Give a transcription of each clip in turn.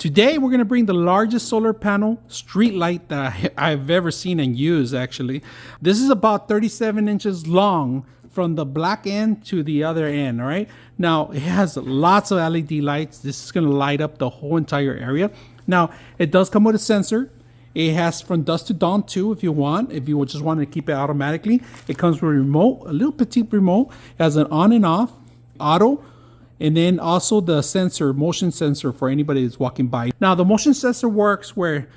Today we're going to bring the largest solar panel street light that I've ever seen and used actually. This is about 37 inches long from the black end to the other end, all right? Now, it has lots of LED lights. This is going to light up the whole entire area. Now, it does come with a sensor. It has from dusk to dawn too, if you want. If you just want to keep it automatically, it comes with a remote, a little petite remote. It has an on and off, auto, and then also the sensor, motion sensor for anybody that's walking by. Now, the motion sensor works where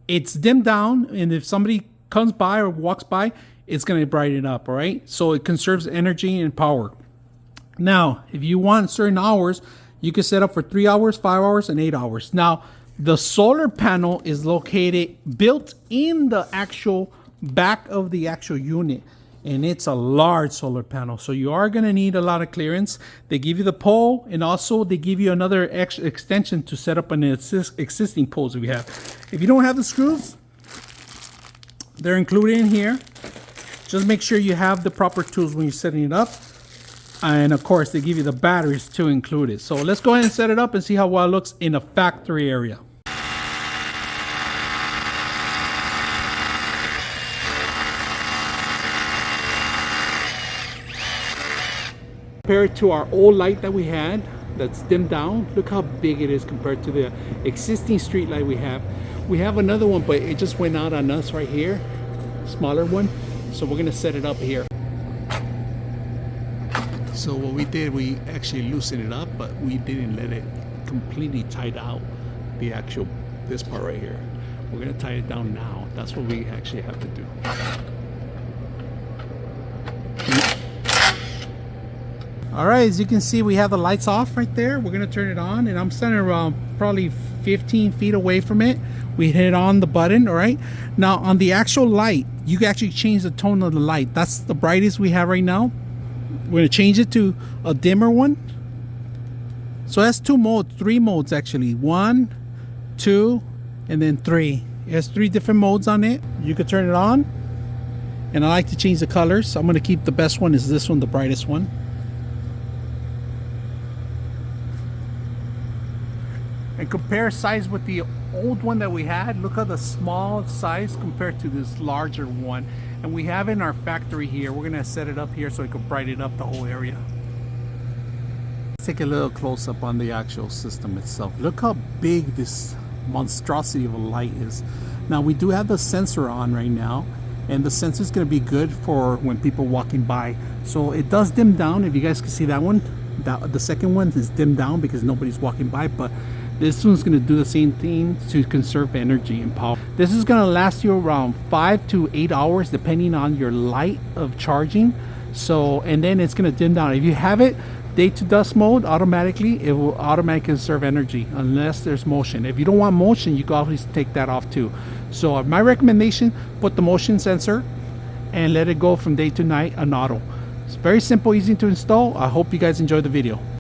it's dimmed down, and if somebody comes by or walks by, it's going to brighten up, all right? So it conserves energy and power. Now, if you want certain hours, you can set up for 3 hours, 5 hours, and 8 hours. Now, the solar panel is located, built in the actual back of the actual unit. And it's a large solar panel. So you are going to need a lot of clearance. They give you the pole, and also they give you another extra extension to set up an existing poles we have. If you don't have the screws, they're included in here. Just make sure you have the proper tools when you're setting it up. And of course, they give you the batteries to include it. So let's go ahead and set it up and see how well it looks in a factory area. Compared to our old light that we had that's dimmed down, look how big it is compared to the existing street light we have. We have another one, but it just went out on us right here, smaller one. So we're gonna set it up here. So what we did, we actually loosened it up, but we didn't let it completely tight out the actual, this part right here. We're gonna tie it down now. That's what we actually have to do. All right, as you can see, we have the lights off right there. We're gonna turn it on, and I'm standing around probably 15 feet away from it. We hit on the button, all right? Now, on the actual light, you can actually change the tone of the light. That's the brightest we have right now. We're gonna change it to a dimmer one. So that's 2 modes, 3 modes actually. 1, 2, and then 3. It has 3 different modes on it. You can turn it on, and I like to change the colors. So I'm gonna keep the best one is this one, the brightest one. And compare size with the old one that we had. Look at the small size compared to this larger one. And we have it in our factory here. We're gonna set it up here so it can brighten up the whole area. Let's take a little close up on the actual system itself. Look how big this monstrosity of a light is. Now, we do have the sensor on right now, and the sensor is gonna be good for when people walking by. So it does dim down. If you guys can see that one, the second one is dimmed down because nobody's walking by, but this one's going to do the same thing to conserve energy and power. This is going to last you around 5 to 8 hours depending on your light of charging. So, and then it's going to dim down. If you have it day to dusk mode, automatically, it will automatically conserve energy unless there's motion. If you don't want motion, you can always take that off too. So my recommendation, put the motion sensor and let it go from day to night on auto. It's very simple, easy to install. I hope you guys enjoyed the video.